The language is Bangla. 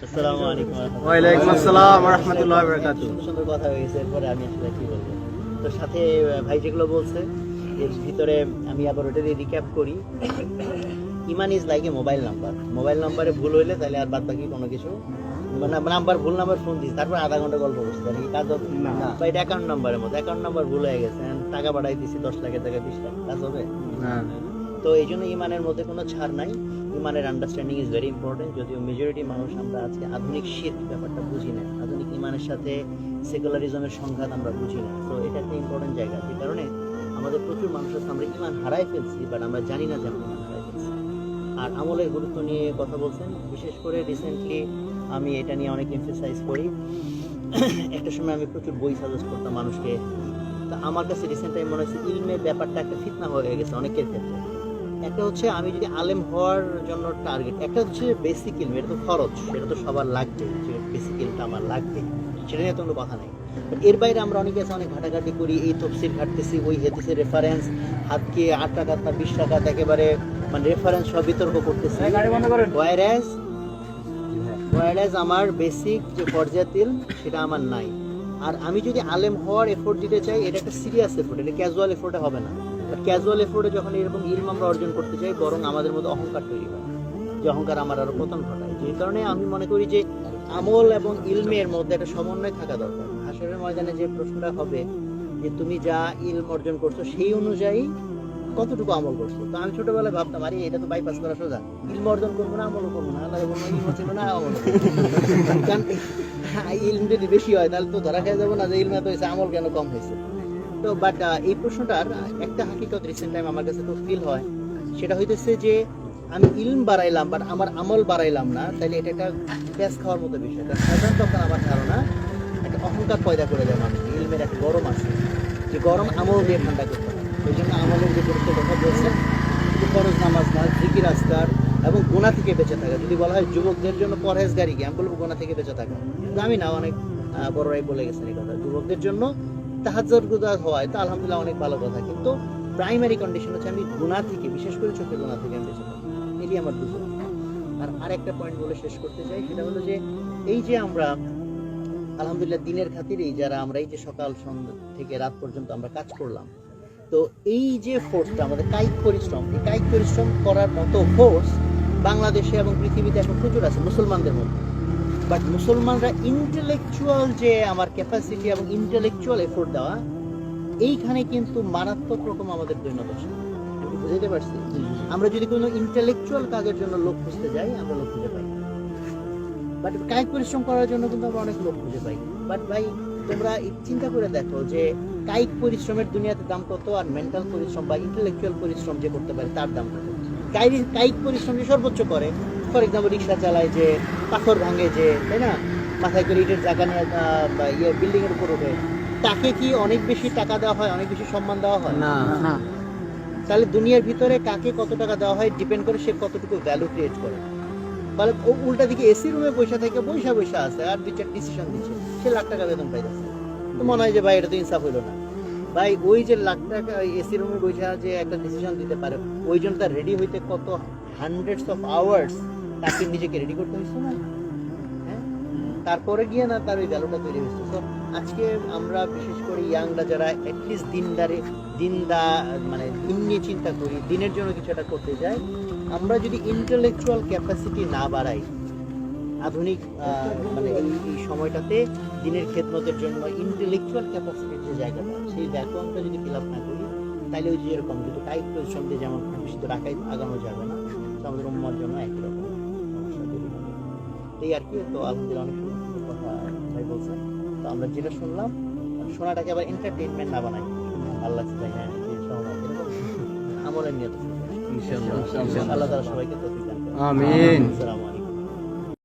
আসসালামু আলাইকুম। ওয়ালাইকুম আসসালাম ওয়া রাহমাতুল্লাহি ওয়া বারাকাতুহু। সুন্দর সুন্দর কথা হয়েছে, এরপরে আমি আসলে কি বলবো। তো সাথে ভাই যেগুলো বলছে এর ভিতরে আমি আবার ওটা দিয়ে রিক্যাপ করি। ইমান is like a mobile number. Mobile নাম্বারে ভুল হইলে তাহলে আর বাদ বাকি কোনো কিছু নাম্বার ভুল নাম্বার ফোন দিস, তারপর আধা ঘন্টা গল্প করছি, তাহলে কি কাজ হবে না? বা এটা অ্যাকাউন্ট নাম্বারের মতো, অ্যাকাউন্ট নাম্বার ভুল হয়ে গেছে, টাকা পাঠাই দিছি 10 লাখের জায়গায় 20 লাখ, কাজ হবে না। তো এই জন্য ইমানের মধ্যে কোনো ছাড় নাই। ইমানের আন্ডারস্ট্যান্ডিং ইজ ভেরি ইম্পর্টেন্ট। যদিও মেজরিটি মানুষ আমরা আজকে আধুনিক শিরক ব্যাপারটা বুঝি না, আধুনিক ইমানের সাথে সেকুলারিজমের সংঘাত আমরা বুঝি না। তো এটা একটা ইম্পর্টেন্ট জায়গা, যে কারণে আমাদের প্রচুর মানুষ আছে আমরা ইমান হারাই ফেলছি, বাট আমরা জানি না যে আমরা ইমান হারাই ফেলছি। আর আমলের গুরুত্ব নিয়ে কথা বলছেন, বিশেষ করে রিসেন্টলি আমি এটা নিয়ে অনেক এমফেসাইজ করি। একটা সময় আমি প্রচুর বই সাজেস্ট করতাম মানুষকে। তা আমার কাছে রিসেন্ট টাইম মনে হচ্ছে ইলমের ব্যাপারটা একটা ফিতনা হয়ে গেছে অনেকের ক্ষেত্রে। একটা হচ্ছে আমি যদি আলেম হওয়ার জন্য টার্গেট, একটা হচ্ছে বেসিক ইলম, এটা তো খরচ, সেটা তো সবার লাগবে, যে বেসিক ইলমটা আমার লাগবে, সেটা নিয়ে তো কোনো কথা নেই। বাট এর বাইরে আমরা অনেকে আছে অনেক ঘাটাঘাটি করি, এই তফসির ঘাটতেছি, ওই হেদিসের রেফারেন্স, হাতকে 8 টাকা না 20 টাকা একেবারে মানে রেফারেন্স সব বিতর্ক করতেছি। ওয়ারএস আমার বেসিক যে পর্যায়তিল সেটা আমার নাই। আর আমি যদি আলেম হওয়ার এফোর্ট দিতে চাই, এটা একটা সিরিয়াস এফোর্ট, এটা ক্যাজুয়াল এফোর্টে হবে না। ক্যাজুয়াল এফোর্টে যখন এরকম ইলম আমরা অর্জন করতে চাই, বরং আমাদের মধ্যে অহংকার তৈরি হয়, যে অহংকার আমার আরো পতন ঘটায়। যে কারণে আমি মনে করি যে আমল এবং ইলমের মধ্যে একটা সমন্বয় থাকা দরকার। হাসরের ময়দানে যে প্রশ্নটা হবে যে তুমি যা ইলম অর্জন করছো সেই অনুযায়ী কতটুকু আমল করছো। তো আমি ছোটবেলায় ভাবতাম, আরে এটা তো বাইপাস করা সোজা, ইলম অর্জন করবো না, আমলও করবো না, আল্লাহ বলবো ইলম ছিল না, আমল কারণ ইলম যদি বেশি হয় তাহলে তো ধরা খেয়ে যাবো না যে ইলম এত হয়েছে, আমল কেন কম হয়েছে। তো বাট এই প্রশ্নটার একটা হাকিকত রিসেন্ট টাইম আমার কাছে তো ফিল হয়, সেটা হইতেছে যে আমি ইলম বাড়াইলাম বাট আমার আমল বাড়াইলাম না, তাহলে এটা একটা প্যাস খাওয়ার মতো বিষয়। কারণ সাধারণত তখন আমার ধারণা একটা অহংকার পয়দা করে দেয় মানুষ। ইলমের একটা গরম আছে, যে গরম আমল দিয়ে ঠান্ডা করতে হয়। ওই জন্য আমলের যে গুরুত্ব কথা বলছেন, যে ফরজ নামাজ না, জিকির আজকার এবং গুনাহ থেকে বেঁচে থাকা। যদি বলা হয় যুবকদের জন্য পরহেজগারি কি, আমি বলবো গুনাহ থেকে বেঁচে থাকা। কিন্তু আমি না, অনেক বড়রাই বলে গেছেন এই কথা। যুবকদের জন্য তাহাজ্জুদ গুজার হয় তো আলহামদুলিল্লাহ অনেক ভালো কথা, কিন্তু প্রাইমারি কন্ডিশন হচ্ছে আমি গুনাহ থেকে, বিশেষ করে চোখের গুনাহ থেকে আমি বেঁচে থাকি। এটি আমার বুঝো। আর আরেকটা পয়েন্ট বলে শেষ করতে চাই, সেটা হলো যে এই যে আমরা আলহামদুলিল্লাহ দিনের খাতিরেই যারা আমরা এই যে সকাল সন্ধ্যা থেকে রাত পর্যন্ত আমরা কাজ করলাম, তো এই যে ফোর্সটা আমাদের কায়িক পরিশ্রম, এই কায়িক পরিশ্রম করার মতো ফোর্স বাংলাদেশে এবং পৃথিবীতে এখন প্রচুর আছে মুসলমানদের মধ্যে। বাট মুসলমানরা ইন্টেলেকচুয়াল যে আমার ক্যাপাসিটি এবং ইন্টেলেকচুয়াল এফোর্ট দেওয়া, এইখানে কিন্তু মারাত্মক রকম আমাদের দৈন্যদশা। আমি বুঝতে পারছি, আমরা যদি কোনো ইন্টেলেকচুয়াল কাজের জন্য লোক খুঁজতে যাই, আমরা লোক খুঁজে পাই, বাট কায়িক পরিশ্রম করার জন্য কিন্তু আমরা অনেক লোক খুঁজে পাই। বাট ভাই তোমরা চিন্তা করে দেখো যে কায়িক পরিশ্রমের দুনিয়াতে দাম কত, আর মেন্টাল পরিশ্রম বা ইন্টেলেকচুয়াল পরিশ্রম যে করতে পারে তার দাম কত। কায়িক পরিশ্রম যে সর্বোচ্চ করে, ফর এক্সাম্পল রিক্সা চালায়, যে পাথর ভাঙে, যে তাই না, মাথায় করে ইটের জায়গা নিয়ে বিল্ডিং এর উপর ওঠে, তাকে কি অনেক বেশি টাকা দেওয়া হয়, অনেক বেশি সম্মান দেওয়া হয়? না না। তাহলে দুনিয়ার ভিতরে কাকে কত টাকা দেওয়া হয় ডিপেন্ড করে সে কতটুকু ভ্যালু ক্রিয়েট করে। তাহলে উল্টা দিকে এসি রুমে পয়সা থেকে পয়সা আছে আর দুই চার ডিসিশন দিচ্ছে, সে লাখ টাকা বেতন পাইতেছে। তো মনে হয় যে ভাই এটা তো ইনসাফ হইলো না। ভাই ওই যে লাখ টাকা এসি রুমে বসে যে একটা ডিসিশন দিতে পারে, ওই জন্য তার রেডি হইতে কত হান্ড্রেডস অফ আওয়ার্স তাকে নিজেকে রেডি করতে হয়েছে না? হ্যাঁ, তারপরে গিয়ে না তার ওই ভ্যালুটা তৈরি হয়েছে। তো আজকে আমরা বিশেষ করে ইয়াংরা যারা অ্যাটলিস্ট মানে দিন নিয়ে চিন্তা করি, দিনের জন্য কিছু একটা করতে যাই, আমরা যদি ইন্টেলেকচুয়াল ক্যাপাসিটি না বাড়াই আধুনিক মানে এই সময়টাতে দিনের খেদমতের জন্য ইন্টেলেকচুয়াল ক্যাপাসিটির যে জায়গাটা, সেই ভ্যাকুয়ামটা যদি ফিল আপ না করি, তাহলে ওই যে এরকম কিন্তু কায়িক পরিশ্রম দিয়ে যেমন খুব বেশি দূর আগানো যাবে না, তো আমাদের উম্মার জন্য একই রকম সমস্যা তৈরি হবে। এই আর কি। তো আলহামদুলিল্লাহ অনেক সুন্দর সুন্দর কথা ভাই বলছেন। তো আমরা যেটা শুনলাম, শোনাটাকে আবার এন্টারটেইনমেন্ট না বানাই, আল্লাহ ভাই হ্যাঁ সহমত, এরকম আমলের নিয়ত। ইনশাআল্লাহ আল্লাহ তাআলা সবাইকে তৌফিক দান করুন। আমিন। আসসালামু আলাইকুম।